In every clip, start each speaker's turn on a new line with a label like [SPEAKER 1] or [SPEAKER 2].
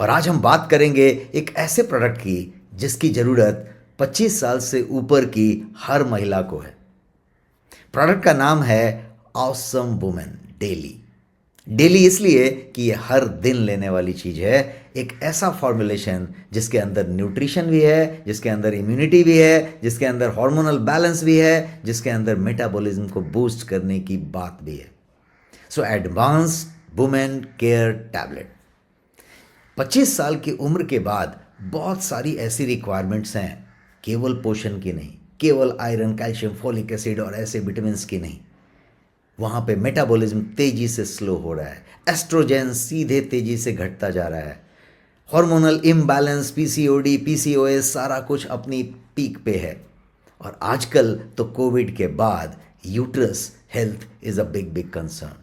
[SPEAKER 1] और आज हम बात करेंगे एक ऐसे प्रोडक्ट की जिसकी ज़रूरत 25 साल से ऊपर की हर महिला को है। प्रोडक्ट का नाम है ऑसम वुमेन डेली। डेली इसलिए कि ये हर दिन लेने वाली चीज़ है। एक ऐसा फॉर्मुलेशन जिसके अंदर न्यूट्रिशन भी है, जिसके अंदर इम्यूनिटी भी है, जिसके अंदर हार्मोनल बैलेंस भी है, जिसके अंदर मेटाबॉलिज्म को बूस्ट करने की बात भी है। सो एडवांस्ड वुमेन केयर टैबलेट। 25 साल की उम्र के बाद बहुत सारी ऐसी रिक्वायरमेंट्स हैं, केवल पोषण की नहीं, केवल आयरन, कैल्शियम, फोलिक एसिड और ऐसे विटामिन की नहीं। वहाँ पे मेटाबॉलिज्म तेजी से स्लो हो रहा है, एस्ट्रोजन सीधे तेजी से घटता जा रहा है, हार्मोनल इम्बैलेंस, पीसीओडी, पीसीओएस सारा कुछ अपनी पीक पे है। और आजकल तो कोविड के बाद uterus health is a big big concern.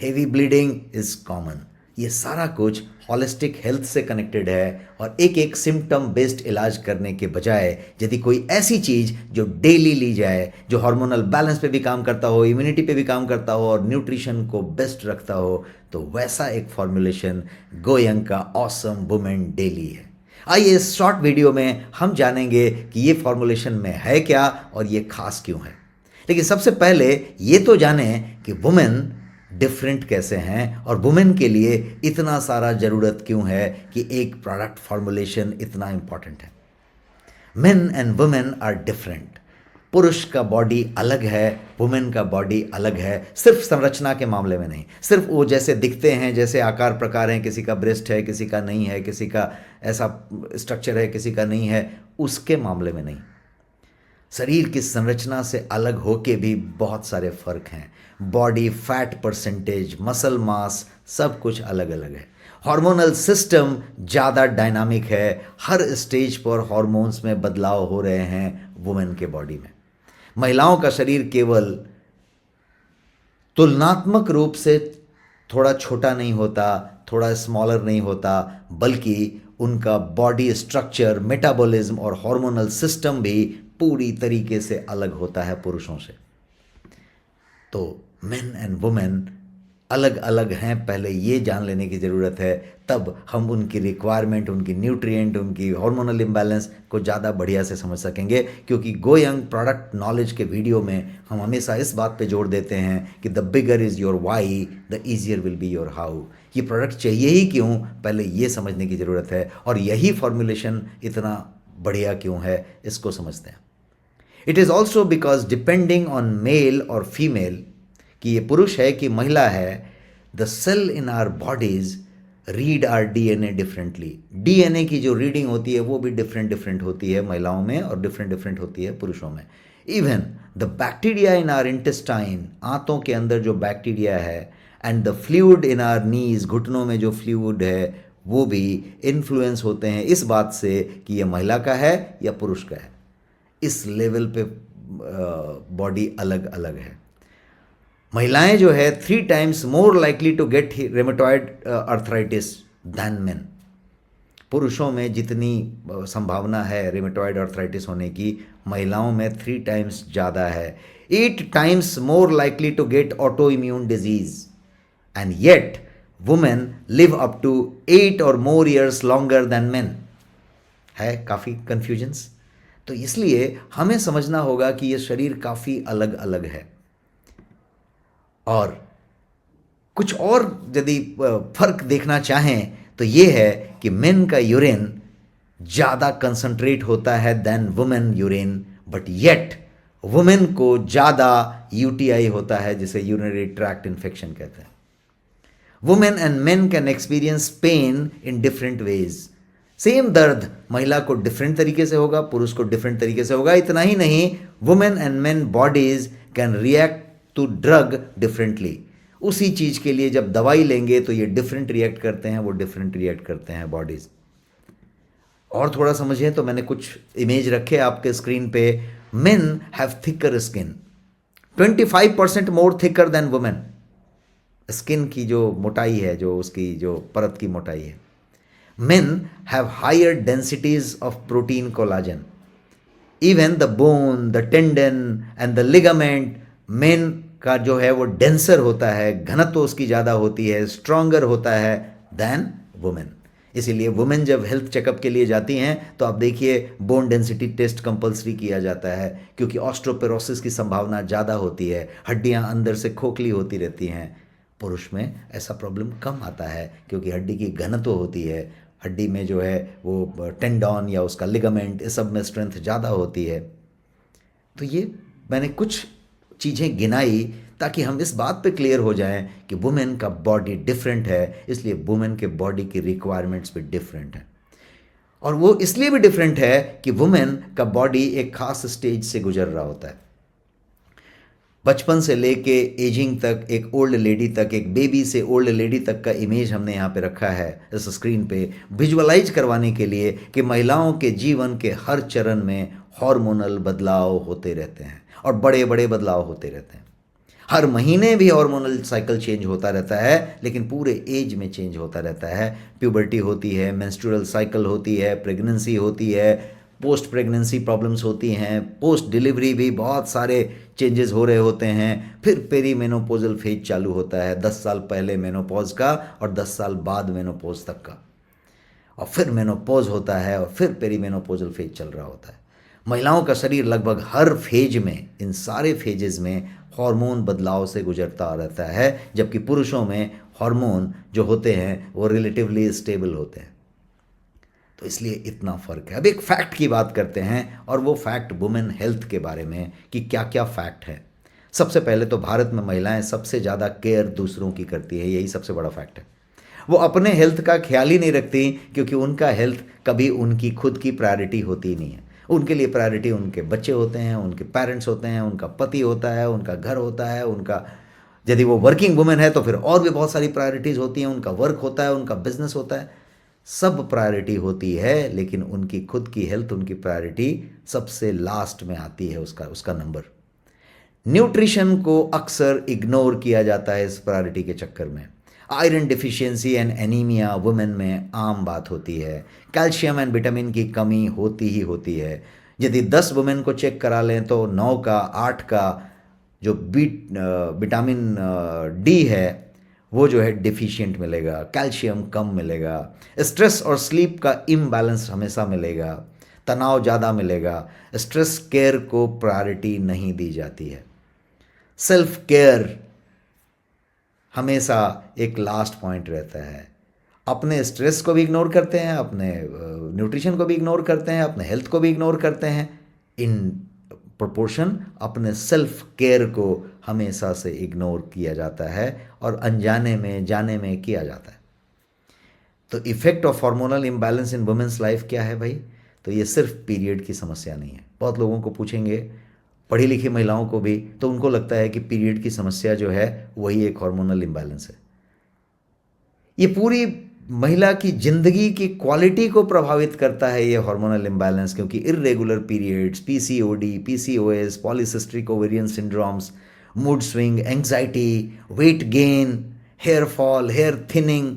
[SPEAKER 1] Heavy bleeding is common. ये सारा कुछ हॉलिस्टिक हेल्थ से कनेक्टेड है और एक एक सिम्टम बेस्ड इलाज करने के बजाय यदि कोई ऐसी चीज़ जो डेली ली जाए, जो हार्मोनल बैलेंस पे भी काम करता हो, इम्यूनिटी पे भी काम करता हो और न्यूट्रिशन को बेस्ट रखता हो, तो वैसा एक फॉर्मुलेशन गोयंग का ऑसम वुमेन डेली है। आइए इस शॉर्ट वीडियो में हम जानेंगे कि ये फॉर्मुलेशन में है क्या और ये खास क्यों है। लेकिन सबसे पहले ये तो जानें कि वुमेन डिफरेंट कैसे हैं और वुमेन के लिए इतना सारा ज़रूरत क्यों है कि एक प्रोडक्ट फॉर्मुलेशन इतना इंपॉर्टेंट है। Men and women are different. पुरुष का बॉडी अलग है, वुमेन का बॉडी अलग है। सिर्फ संरचना के मामले में नहीं, सिर्फ वो जैसे दिखते हैं, जैसे आकार प्रकार हैं, किसी का ब्रेस्ट है, किसी का नहीं है, किसी का ऐसा स्ट्रक्चर है, किसी का नहीं है, उसके मामले में नहीं। शरीर की संरचना से अलग होके भी बहुत सारे फर्क हैं। Body fat percentage, muscle mass, सब कुछ अलग अलग है। हार्मोनल सिस्टम ज़्यादा डायनामिक है। हर स्टेज पर हार्मोन्स में बदलाव हो रहे हैं वुमेन के बॉडी में। महिलाओं का शरीर केवल तुलनात्मक रूप से थोड़ा छोटा नहीं होता, थोड़ा स्मॉलर नहीं होता, बल्कि उनका बॉडी स्ट्रक्चर, मेटाबॉलिज्म और हार्मोनल सिस्टम भी पूरी तरीके से अलग होता है पुरुषों से। तो मेन एंड वुमेन अलग अलग हैं, पहले ये जान लेने की ज़रूरत है, तब हम उनकी रिक्वायरमेंट, उनकी न्यूट्रिएंट, उनकी हार्मोनल इम्बैलेंस को ज़्यादा बढ़िया से समझ सकेंगे। क्योंकि गो यंग प्रोडक्ट नॉलेज के वीडियो में हम हमेशा इस बात पे जोर देते हैं कि the bigger is your why, the easier will be your how. ये प्रोडक्ट चाहिए ही क्यों, पहले ये समझने की ज़रूरत है, और यही फॉर्मुलेशन इतना बढ़िया क्यों है, इसको समझते हैं। It is also because depending on male और फीमेल, कि ये पुरुष है कि महिला है, the cell in our bodies read our DNA differently. DNA की जो रीडिंग होती है वो भी डिफरेंट डिफरेंट होती है महिलाओं में और डिफरेंट डिफरेंट होती है पुरुषों में। Even the bacteria in our intestine, आंतों के अंदर जो बैक्टीरिया है, and the fluid in our knees, घुटनों में जो फ्लूइड है, वो भी इन्फ्लुएंस होते हैं इस बात से कि ये महिला का है या पुरुष का है। इस लेवल पे बॉडी अलग अलग है। महिलाएं जो है 3 times more likely to get rheumatoid arthritis than men. पुरुषों में जितनी संभावना है रेमेटॉइड अर्थराइटिस होने की, महिलाओं में 3 times ज़्यादा है। 8 times more likely to get auto immune disease, and yet women live up to 8 or more years longer than men। है काफ़ी कन्फ्यूजन्स। तो इसलिए हमें समझना होगा कि ये शरीर काफ़ी अलग अलग है। और कुछ और यदि फर्क देखना चाहें तो ये है कि मेन का यूरिन ज़्यादा कंसंट्रेट होता है than women urine, but yet women को ज़्यादा यूटीआई होता है, जिसे यूरिनरी ट्रैक्ट इन्फेक्शन कहते हैं। Women and main can experience pain in different ways. Same दर्द महिला को डिफरेंट तरीके से होगा, पुरुष को डिफरेंट तरीके से होगा। इतना ही नहीं, women and men bodies can react to drug differently. उसी चीज़ के लिए जब दवाई लेंगे तो ये डिफरेंट रिएक्ट करते हैं, वो डिफरेंट रिएक्ट करते हैं बॉडीज। और थोड़ा समझिए तो मैंने कुछ इमेज रखे आपके स्क्रीन पे। Men have thicker skin, 25% more thicker than women. Skin की जो मोटाई है, जो उसकी जो परत की मोटाई है। Men have higher densities of protein collagen. Even the bone, the tendon and the ligament, men का जो है वो डेंसर होता है, घनत्व उसकी ज़्यादा होती है, स्ट्रॉन्गर होता है देन वुमेन। इसीलिए वुमेन जब हेल्थ चेकअप के लिए जाती हैं तो आप देखिए बोन डेंसिटी टेस्ट कंपलसरी किया जाता है, क्योंकि ऑस्ट्रोपेरोसिस की संभावना ज़्यादा होती है, हड्डियां अंदर से खोखली होती रहती हैं। पुरुष में ऐसा प्रॉब्लम कम आता है क्योंकि हड्डी की घनत्व होती है, हड्डी में जो है वो टेंडन या उसका लिगामेंट, इस सब में स्ट्रेंथ ज़्यादा होती है। तो ये मैंने कुछ चीज़ें गिनाई ताकि हम इस बात पे क्लियर हो जाएं कि वुमेन का बॉडी डिफरेंट है, इसलिए वुमेन के बॉडी की रिक्वायरमेंट्स भी डिफरेंट है। और वो इसलिए भी डिफरेंट है कि वुमेन का बॉडी एक खास स्टेज से गुजर रहा होता है। बचपन से लेके एजिंग तक, एक ओल्ड लेडी तक, एक बेबी से ओल्ड लेडी तक का इमेज हमने यहाँ पे रखा है इस स्क्रीन पे, विजुअलाइज करवाने के लिए कि महिलाओं के जीवन के हर चरण में हार्मोनल बदलाव होते रहते हैं और बड़े बड़े बदलाव होते रहते हैं। हर महीने भी हार्मोनल साइकिल चेंज होता रहता है, लेकिन पूरे एज में चेंज होता रहता है। प्यूबर्टी होती है, मेंस्ट्रुअल साइकिल होती है, प्रेगनेंसी होती है, पोस्ट प्रेगनेंसी प्रॉब्लम्स होती हैं, पोस्ट डिलीवरी भी बहुत सारे चेंजेस हो रहे होते हैं। फिर पेरीमेनोपॉजल फेज चालू होता है, 10 साल पहले मेनोपॉज का और 10 साल बाद मेनोपॉज तक का, और फिर मेनोपॉज होता है और फिर पेरीमेनोपॉजल फेज चल रहा होता है। महिलाओं का शरीर लगभग हर फेज में, इन सारे फेजेस में हार्मोन बदलाव से गुजरता रहता है, जबकि पुरुषों में हार्मोन जो होते हैं वो रिलेटिवली स्टेबल होते हैं। तो इसलिए इतना फ़र्क है। अब एक फैक्ट की बात करते हैं, और वो फैक्ट वुमेन हेल्थ के बारे में कि क्या क्या फैक्ट है। सबसे पहले तो भारत में महिलाएं सबसे ज़्यादा केयर दूसरों की करती है, यही सबसे बड़ा फैक्ट है। वो अपने हेल्थ का ख्याल ही नहीं रखती, क्योंकि उनका हेल्थ कभी उनकी खुद की प्रायोरिटी होती ही नहीं है। उनके लिए प्रायोरिटी उनके बच्चे होते हैं, उनके पेरेंट्स होते हैं, उनका पति होता है, उनका घर होता है, उनका, यदि वो वर्किंग वुमेन है तो फिर और भी बहुत सारी प्रायोरिटीज़ होती हैं, उनका वर्क होता है, उनका बिजनेस होता है, सब प्रायोरिटी होती है, लेकिन उनकी खुद की हेल्थ, उनकी प्रायोरिटी सबसे लास्ट में आती है, उसका नंबर। न्यूट्रिशन को अक्सर इग्नोर किया जाता है इस प्रायोरिटी के चक्कर में। Iron deficiency and anaemia women में आम बात होती है। कैल्शियम एंड विटामिन की कमी होती ही होती है। यदि 10 वुमेन को चेक करा लें तो 9 का 8 का जो विटामिन डी है वो जो है डिफिशिएंट मिलेगा, कैल्शियम कम मिलेगा, स्ट्रेस और स्लीप का इम्बैलेंस हमेशा मिलेगा, तनाव ज़्यादा मिलेगा, स्ट्रेस केयर को प्रायोरिटी नहीं दी जाती है। सेल्फ केयर हमेशा एक लास्ट पॉइंट रहता है। अपने स्ट्रेस को भी इग्नोर करते हैं, अपने न्यूट्रिशन को भी इग्नोर करते हैं, अपने हेल्थ को भी इग्नोर करते हैं। इन प्रोपोर्शन अपने सेल्फ केयर को हमेशा से इग्नोर किया जाता है और अनजाने में जाने में किया जाता है। तो effect of hormonal imbalance in women's life क्या है भाई? तो ये सिर्फ पीरियड की समस्या नहीं है। बहुत लोगों को पूछेंगे, पढ़ी लिखी महिलाओं को भी, तो उनको लगता है कि पीरियड की समस्या जो है वही एक हार्मोनल इम्बैलेंस है। ये पूरी महिला की जिंदगी की क्वालिटी को प्रभावित करता है ये हार्मोनल इम्बैलेंस, क्योंकि irregular periods, PCOD, PCOS, polycystic ovarian syndromes, mood swing, anxiety, weight gain, hair fall, hair thinning,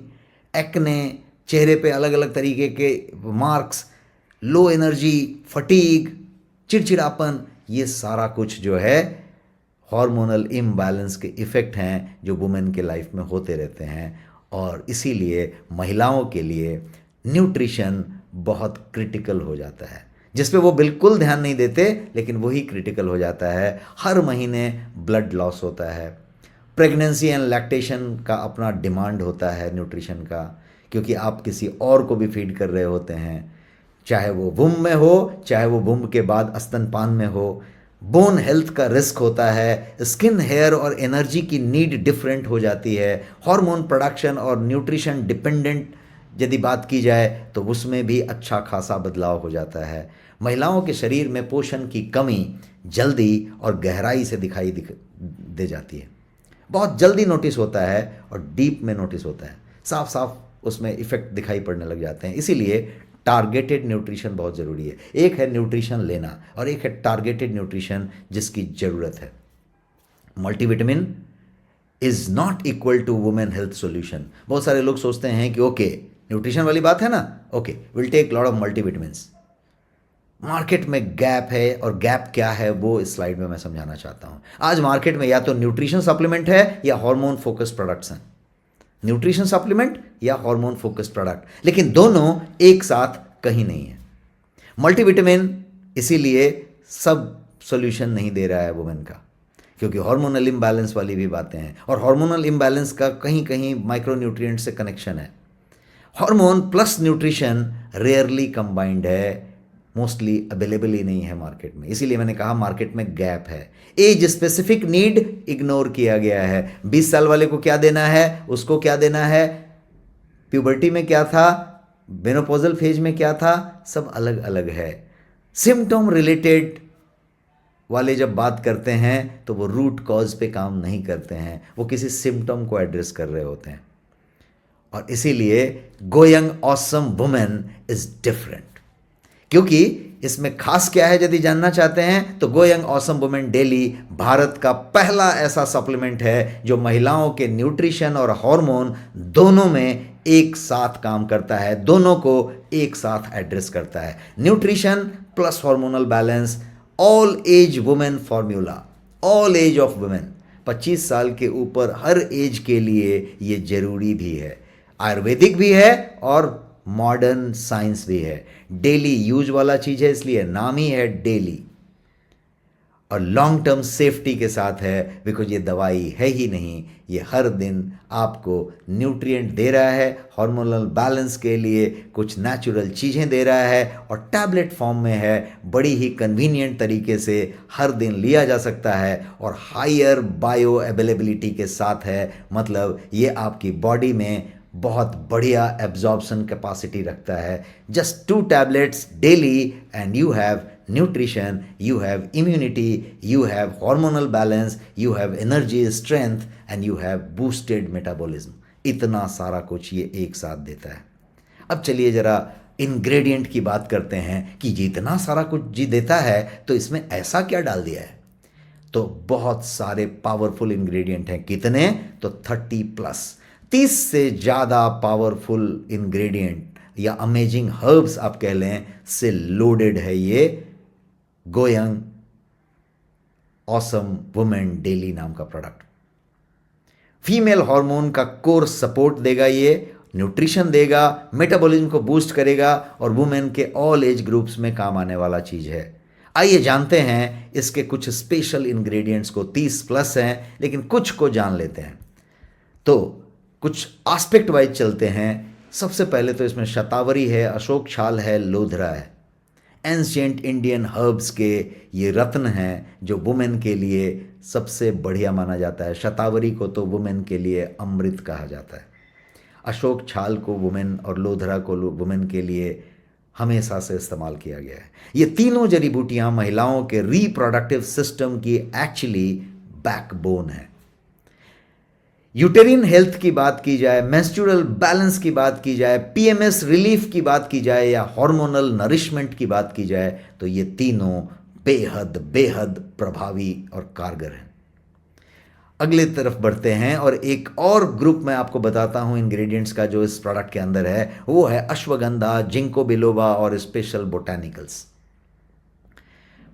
[SPEAKER 1] acne, चेहरे पे अलग अलग तरीके के मार्क्स, लो एनर्जी, फटीग, चिड़चिड़ापन, ये सारा कुछ जो है हार्मोनल इम्बैलेंस के इफ़ेक्ट हैं जो वुमेन के लाइफ में होते रहते हैं। और इसीलिए महिलाओं के लिए न्यूट्रिशन बहुत क्रिटिकल हो जाता है, जिस पे वो बिल्कुल ध्यान नहीं देते, लेकिन वही क्रिटिकल हो जाता है। हर महीने ब्लड लॉस होता है। प्रेगनेंसी एंड लैक्टेशन का अपना डिमांड होता है न्यूट्रिशन का, क्योंकि आप किसी और को भी फीड कर रहे होते हैं, चाहे वो वुम्ब में हो, चाहे वो वुम्ब के बाद स्तनपान में हो। बोन हेल्थ का रिस्क होता है। स्किन, हेयर और एनर्जी की नीड डिफरेंट हो जाती है। हार्मोन प्रोडक्शन और न्यूट्रिशन डिपेंडेंट यदि बात की जाए तो उसमें भी अच्छा खासा बदलाव हो जाता है। महिलाओं के शरीर में पोषण की कमी जल्दी और गहराई से दिखाई दे जाती है। बहुत जल्दी नोटिस होता है और डीप में नोटिस होता है, साफ साफ उसमें इफेक्ट दिखाई पड़ने लग जाते हैं। इसीलिए टारगेटेड न्यूट्रिशन बहुत ज़रूरी है। एक है न्यूट्रिशन लेना और एक है टारगेटेड न्यूट्रिशन जिसकी ज़रूरत है। Multivitamin is not equal to women health solution. बहुत सारे लोग सोचते हैं कि ओके न्यूट्रिशन वाली बात है ना, okay will take lot of multivitamins. Market में गैप है, और गैप क्या है वो इस स्लाइड में मैं समझाना चाहता हूँ। आज मार्केट में या तो न्यूट्रिशन सप्लीमेंट है या हार्मोन फोकस प्रोडक्ट्स हैं। न्यूट्रिशन सप्लीमेंट या हार्मोन फोकस्ड प्रोडक्ट, लेकिन दोनों एक साथ कहीं नहीं है। मल्टीविटामिन इसीलिए सब सॉल्यूशन नहीं दे रहा है वुमेन का, क्योंकि हार्मोनल इम्बैलेंस वाली भी बातें हैं, और हार्मोनल इम्बैलेंस का कहीं कहीं माइक्रोन्यूट्रिएंट से कनेक्शन है। Hormone plus nutrition rarely combined है, मोस्टली अवेलेबल ही नहीं है मार्केट में, इसीलिए मैंने कहा मार्केट में गैप है। एज स्पेसिफिक नीड इग्नोर किया गया है। 20 साल वाले को क्या देना है, उसको क्या देना है, प्यूबर्टी में क्या था, मेनोपॉजल फेज में क्या था, सब अलग अलग है। सिम्टम रिलेटेड वाले जब बात करते हैं तो वो रूट कॉज पे काम नहीं करते हैं, वो किसी सिम्टम को एड्रेस कर रहे होते हैं। और इसीलिए go young awesome women is different, क्योंकि इसमें खास क्या है यदि जानना चाहते हैं तो go young awesome women daily Bharat का पहला ऐसा सप्लीमेंट है जो महिलाओं के न्यूट्रिशन और हार्मोन दोनों में एक साथ काम करता है, दोनों को एक साथ एड्रेस करता है। Nutrition plus hormonal balance, all age women formula, all age of women, 25 साल के ऊपर हर एज के लिए ये जरूरी भी है, आयुर्वेदिक भी है और मॉडर्न साइंस भी है। डेली यूज वाला चीज है, इसलिए नाम ही है डेली, और लॉन्ग टर्म सेफ्टी के साथ है, बिकॉज ये दवाई है ही नहीं, ये हर दिन आपको न्यूट्रिएंट दे रहा है, हार्मोनल बैलेंस के लिए कुछ नेचुरल चीज़ें दे रहा है, और टैबलेट फॉर्म में है, बड़ी ही कन्वीनियंट तरीके से हर दिन लिया जा सकता है, और हायर बायो अवेलेबिलिटी के साथ है, मतलब ये आपकी बॉडी में बहुत बढ़िया एब्जॉर्प्शन कैपेसिटी रखता है। Just 2 tablets daily and you have nutrition, you have immunity, you have hormonal balance, you have energy, strength and you have boosted metabolism। इतना सारा कुछ ये एक साथ देता है। अब चलिए जरा इंग्रेडिएंट की बात करते हैं कि ये इतना सारा कुछ जी देता है तो इसमें ऐसा क्या डाल दिया है। तो बहुत सारे पावरफुल इंग्रेडिएंट हैं। कितने? तो 30+ से ज़्यादा पावरफुल इंग्रेडिएंट या अमेजिंग हर्ब्स आप कह लें से लोडेड है ये गो यंग ऑसम वुमेन डेली नाम का प्रोडक्ट। फीमेल हार्मोन का कोर सपोर्ट देगा, ये न्यूट्रिशन देगा, मेटाबॉलिज्म को बूस्ट करेगा और वुमेन के ऑल एज ग्रुप्स में काम आने वाला चीज है। आइए जानते हैं इसके कुछ स्पेशल इंग्रेडिएंट्स को। 30+ हैं लेकिन कुछ को जान लेते हैं। तो कुछ एस्पेक्ट वाइज चलते हैं। सबसे पहले तो इसमें शतावरी है, अशोक छाल है, लोधरा है। एंशिएंट इंडियन हर्ब्स के ये रत्न हैं जो वुमेन के लिए सबसे बढ़िया माना जाता है। शतावरी को तो वुमेन के लिए अमृत कहा जाता है। अशोक छाल को वुमेन और लोधरा को वुमेन के लिए हमेशा से इस्तेमाल किया गया है। ये तीनों जड़ी बूटियाँ महिलाओं के रिप्रोडक्टिव सिस्टम की एक्चुअली बैकबोन है। यूटेरिन हेल्थ की बात की जाए, मेंस्ट्रुअल बैलेंस की बात की जाए, पीएमएस रिलीफ की बात की जाए या हार्मोनल नरिशमेंट की बात की जाए तो ये तीनों बेहद बेहद प्रभावी और कारगर हैं। अगले तरफ बढ़ते हैं और एक और ग्रुप मैं आपको बताता हूं इंग्रेडिएंट्स का जो इस प्रोडक्ट के अंदर है, वो है अश्वगंधा, जिंको बिलोबा और स्पेशल बोटानिकल्स।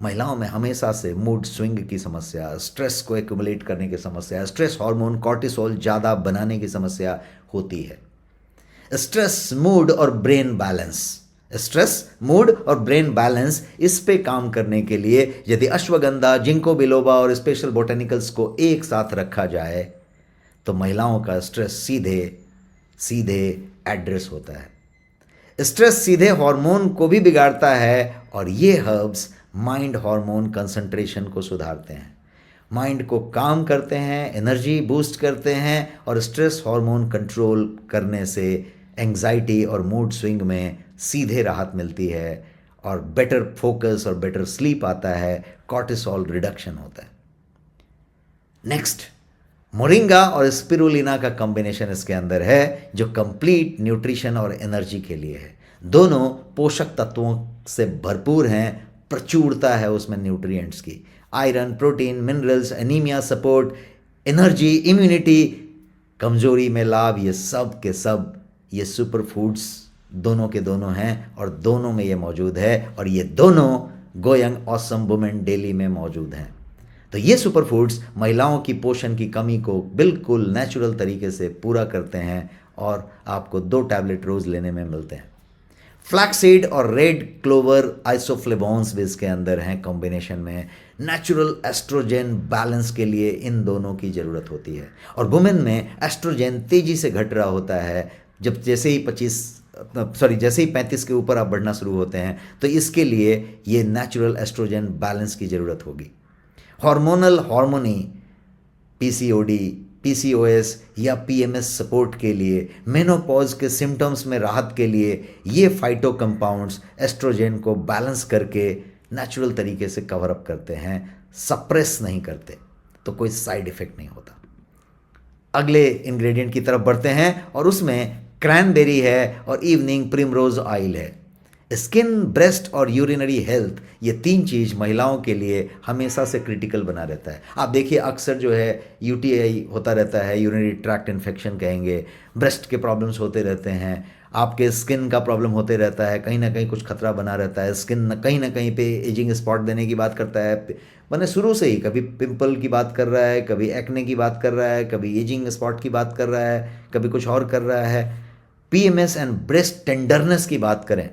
[SPEAKER 1] महिलाओं में हमेशा से मूड स्विंग की समस्या, स्ट्रेस को एक्यूमुलेट करने की समस्या, स्ट्रेस हार्मोन कॉर्टिसोल ज़्यादा बनाने की समस्या होती है। स्ट्रेस, मूड और ब्रेन बैलेंस, स्ट्रेस, मूड और ब्रेन बैलेंस, इस पे काम करने के लिए यदि अश्वगंधा, जिंको बिलोबा और स्पेशल बोटेनिकल्स को एक साथ रखा जाए तो महिलाओं का स्ट्रेस सीधे सीधे एड्रेस होता है। स्ट्रेस सीधे हार्मोन को भी बिगाड़ता है और ये हर्ब्स माइंड हार्मोन कंसंट्रेशन को सुधारते हैं, माइंड को काम करते हैं, एनर्जी बूस्ट करते हैं और स्ट्रेस हार्मोन कंट्रोल करने से एंग्जाइटी और मूड स्विंग में सीधे राहत मिलती है और बेटर फोकस और बेटर स्लीप आता है, कॉर्टिसोल रिडक्शन होता है। नेक्स्ट, मोरिंगा और स्पिरुलिना का कॉम्बिनेशन इसके अंदर है जो कंप्लीट न्यूट्रिशन और एनर्जी के लिए है। दोनों पोषक तत्वों से भरपूर हैं, प्रचुरता है उसमें न्यूट्रिएंट्स की, iron, protein, minerals, anaemia support, energy, immunity, कमजोरी में लाभ, ये सब के सब ये सुपर फूड्स दोनों के दोनों हैं और दोनों में ये मौजूद है और ये दोनों गो यंग ऑसम वुमेन डेली में मौजूद हैं। तो ये सुपर फूड्स महिलाओं की पोषण की कमी को बिल्कुल नेचुरल तरीके से पूरा करते हैं और आपको 2 टैबलेट रोज़ लेने में मिलते हैं। फ्लैक्सीड और रेड क्लोवर आइसोफ्लेवोन्स भी इसके अंदर हैं कॉम्बिनेशन में। नेचुरल एस्ट्रोजन बैलेंस के लिए इन दोनों की ज़रूरत होती है और वुमेन में एस्ट्रोजन तेज़ी से घट रहा होता है जब जैसे ही 35 के ऊपर आप बढ़ना शुरू होते हैं, तो इसके लिए ये नेचुरल एस्ट्रोजन बैलेंस की ज़रूरत होगी। हार्मोनल हार्मोनी, पीसीओडी, पीसीओएस या पीएमएस सपोर्ट के लिए, मेनोपॉज के सिम्टम्स में राहत के लिए ये फाइटो कंपाउंड्स एस्ट्रोजन को बैलेंस करके नेचुरल तरीके से कवर अप करते हैं, सप्रेस नहीं करते, तो कोई साइड इफेक्ट नहीं होता। अगले इंग्रेडिएंट की तरफ बढ़ते हैं और उसमें क्रैनबेरी है और इवनिंग प्रिमरोज ऑयल है। स्किन, ब्रेस्ट और यूरिनरी हेल्थ, ये 3 चीज़ महिलाओं के लिए हमेशा से क्रिटिकल बना रहता है। आप देखिए अक्सर जो है यूटीआई होता रहता है, यूरिनरी ट्रैक्ट इन्फेक्शन कहेंगे, ब्रेस्ट के प्रॉब्लम्स होते रहते हैं, आपके स्किन का प्रॉब्लम होते रहता है, कहीं ना कहीं कुछ खतरा बना रहता है, स्किन कहीं ना कहीं पे एजिंग स्पॉट देने की बात करता है, मैंने शुरू से ही कभी पिंपल की बात कर रहा है, कभी एक्ने की बात कर रहा है, कभी एजिंग स्पॉट की बात कर रहा है, कभी कुछ और कर रहा है। पीएमएस एंड ब्रेस्ट टेंडरनेस की बात करें,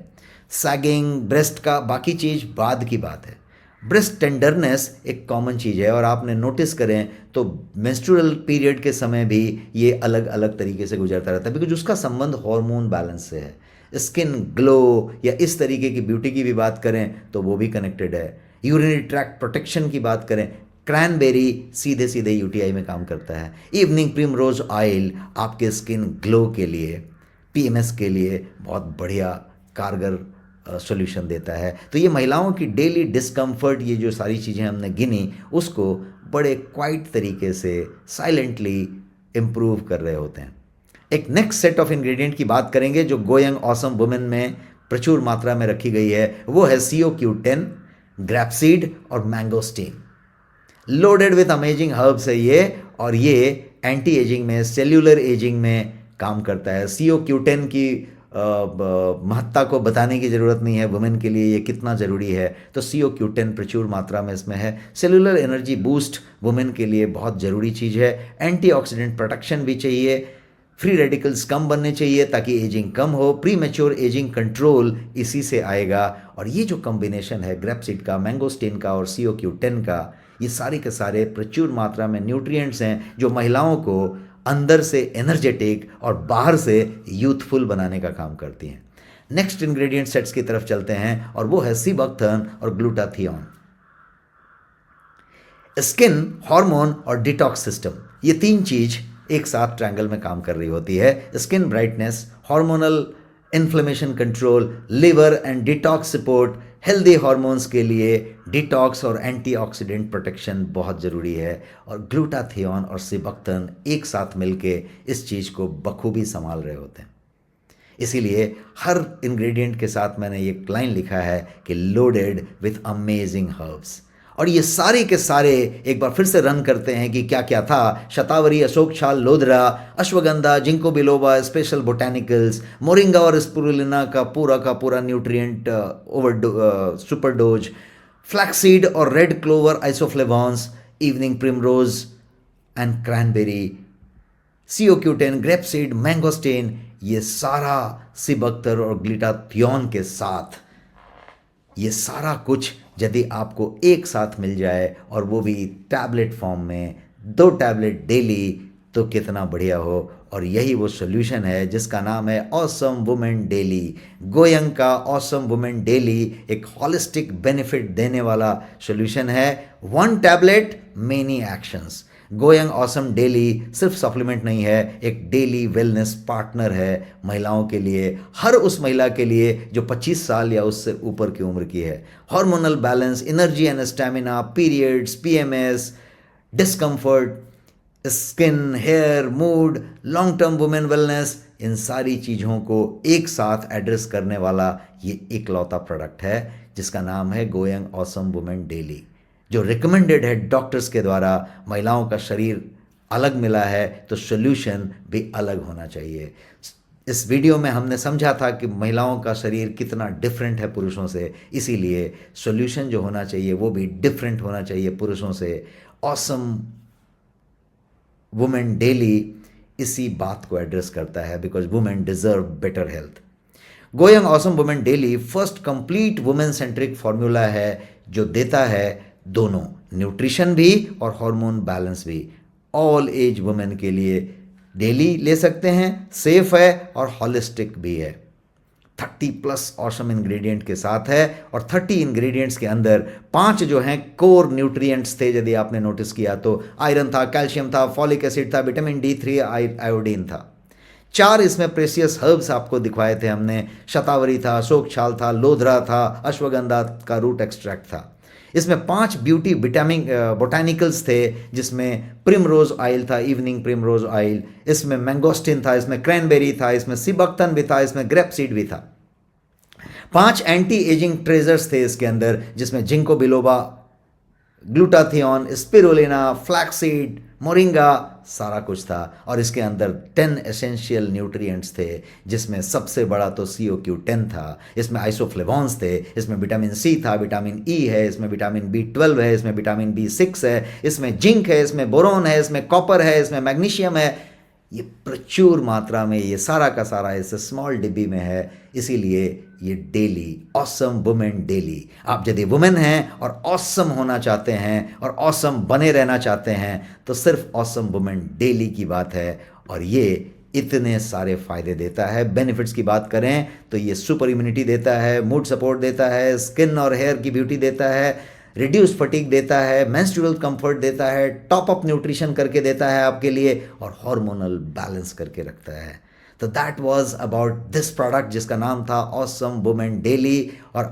[SPEAKER 1] सैगिंग, ब्रेस्ट का बाकी चीज़ बाद की बात है। ब्रेस्ट टेंडरनेस एक कॉमन चीज़ है और आपने नोटिस करें तो मेंस्ट्रुअल पीरियड के समय भी ये अलग अलग तरीके से गुजरता रहता है, बिकॉज उसका संबंध हार्मोन बैलेंस से है। स्किन ग्लो या इस तरीके की ब्यूटी की भी बात करें तो वो भी कनेक्टेड है। यूरिनरी ट्रैक्ट प्रोटेक्शन की बात करें, क्रैनबेरी सीधे सीधे यूटीआई में काम करता है। इवनिंग प्रिमरोज ऑयल आपके स्किन ग्लो के लिए, पीएमएस के लिए बहुत बढ़िया कारगर सॉल्यूशन देता है। तो ये महिलाओं की डेली डिस्कम्फर्ट, ये जो सारी चीज़ें हमने गिनी, उसको बड़े क्वाइट तरीके से साइलेंटली इम्प्रूव कर रहे होते हैं। एक नेक्स्ट सेट ऑफ इंग्रेडिएंट की बात करेंगे जो गोयंग ऑसम वुमेन में प्रचुर मात्रा में रखी गई है, वो है COQ10, ग्रैपसीड और mangosteen. Loaded with amazing herbs है ये, और ये एंटी एजिंग में, सेल्यूलर एजिंग में काम करता है। COQ10 की महत्ता को बताने की ज़रूरत नहीं है वुमेन के लिए ये कितना ज़रूरी है, तो COQ10 प्रचुर मात्रा में इसमें है। सेलुलर एनर्जी बूस्ट वुमेन के लिए बहुत ज़रूरी चीज़ है। एंटीऑक्सीडेंट प्रोटेक्शन भी चाहिए, फ्री रेडिकल्स कम बनने चाहिए ताकि एजिंग कम हो। प्री मैच्योर एजिंग कंट्रोल इसी से आएगा। और ये जो कॉम्बिनेशन है ग्रैपसीड का, मैंगोस्टीन का और COQ10 का, ये सारे के सारे प्रचुर मात्रा में न्यूट्रिएंट्स हैं जो महिलाओं को अंदर से एनर्जेटिक और बाहर से यूथफुल बनाने का काम करती हैं। नेक्स्ट इंग्रेडिएंट सेट्स की तरफ चलते हैं और वो है सीबक्थर्न और ग्लूटाथियोन। स्किन, हार्मोन और डिटॉक्स सिस्टम, ये 3 चीज एक साथ ट्रायंगल में काम कर रही होती है। Skin brightness, hormonal inflammation control, liver and detox support, healthy hormones के लिए डिटॉक्स और एंटीऑक्सीडेंट प्रोटेक्शन बहुत ज़रूरी है। और ग्लूटाथियोन और सीबक्थर्न एक साथ मिलके इस चीज़ को बखूबी संभाल रहे होते हैं। इसीलिए हर इंग्रेडिएंट के साथ मैंने ये लाइन लिखा है कि लोडेड विथ अमेजिंग हर्ब्स। और ये सारे के सारे एक बार फिर से रन करते हैं कि क्या क्या था। शतावरी, अशोक छाल, lodhra, ashwagandha, ginkgo biloba, special botanicals, moringa और स्पुरुलिना का पूरा न्यूट्रिएंट सुपर डोज, फ्लैक्सीड और red clover isoflavones, evening primrose and cranberry, COQ10, grapeseed, mangosteen, ये सारा सीबक्थर और ग्लूटाथियोन के साथ, ये सारा कुछ यदि आपको एक साथ मिल जाए और वो भी टैबलेट फॉर्म में, 2 टैबलेट डेली, तो कितना बढ़िया हो। और यही वो सोल्यूशन है जिसका नाम है ऑसम वुमेन डेली। गोयंग का ऑसम वुमेन डेली एक हॉलिस्टिक बेनिफिट देने वाला सोल्यूशन है। 1 tablet many actions. Go young awesome daily सिर्फ सप्लीमेंट नहीं है, एक डेली वेलनेस पार्टनर है महिलाओं के लिए, हर उस महिला के लिए जो 25 साल या उससे ऊपर की उम्र की है। Hormonal balance, energy and stamina, periods, PMS, discomfort, skin, hair, mood, long term women wellness, इन सारी चीज़ों को एक साथ एड्रेस करने वाला ये इकलौता प्रोडक्ट है जिसका नाम है गोयंग ऑसम वुमेन डेली, जो रिकमेंडेड है डॉक्टर्स के द्वारा। महिलाओं का शरीर अलग मिला है तो सोल्यूशन भी अलग होना चाहिए। इस वीडियो में हमने समझा था कि महिलाओं का शरीर कितना डिफरेंट है पुरुषों से, इसीलिए सोल्यूशन जो होना चाहिए वो भी डिफरेंट होना चाहिए पुरुषों से। ऑसम वुमेन डेली इसी बात को एड्रेस करता है, because women deserve better health. Go young awesome women daily first complete women centric formula है जो देता है दोनों, न्यूट्रिशन भी और हार्मोन बैलेंस भी। ऑल एज वुमेन के लिए डेली ले सकते हैं, सेफ है और हॉलिस्टिक भी है। 30+ ऑसम इंग्रेडिएंट के साथ है, और 30 इंग्रेडिएंट्स के अंदर 5 जो हैं कोर न्यूट्रिएंट्स थे, यदि आपने नोटिस किया तो आयरन था, कैल्शियम था, फॉलिक एसिड था, विटामिन D3, आयोडीन था। 4 इसमें प्रेशियस हर्ब्स आपको दिखवाए थे हमने, शतावरी था, अशोक छाल था, लोधरा था, अश्वगंधा का रूट एक्सट्रैक्ट था। इसमें 5 ब्यूटी विटामिन बोटानिकल्स थे, जिसमें प्रिमरोज ऑयल था, इवनिंग प्रिमरोज ऑयल, इसमें मैंगोस्टिन था, इसमें क्रैनबेरी था, इसमें सिबक्तन भी था, इसमें ग्रेप सीड भी था। 5 एंटी एजिंग ट्रेजर्स थे इसके अंदर, जिसमें ginkgo biloba, glutathione, spirulina, flaxseed, moringa, सारा कुछ था। और इसके अंदर 10 एसेंशियल न्यूट्रिएंट्स थे, जिसमें सबसे बड़ा तो CoQ10 था, इसमें आइसोफ्लेवॉन्स थे, इसमें विटामिन C था, विटामिन E है, इसमें विटामिन B12 है, इसमें विटामिन B6 है, इसमें जिंक है, इसमें बोरोन है, इसमें कॉपर है, इसमें मैग्नीशियम है। ये प्रचुर मात्रा में, ये सारा का सारा इस स्मॉल डिब्बी में है। इसीलिए ये डेली, ऑसम वुमेन डेली। आप यदि वुमेन हैं और ऑसम होना चाहते हैं और ऑसम बने रहना चाहते हैं, तो सिर्फ ऑसम वुमेन डेली की बात है, और ये इतने सारे फायदे देता है। बेनिफिट्स की बात करें तो ये सुपर इम्यूनिटी देता है, मूड सपोर्ट देता है, स्किन और हेयर की ब्यूटी देता है, रिड्यूस फटीग देता है, मेंस्ट्रुअल कंफर्ट देता है, टॉप अप न्यूट्रिशन करके देता है आपके लिए, और हार्मोनल बैलेंस करके रखता है। तो that was about this product, जिसका नाम था ऑसम वुमेन डेली। और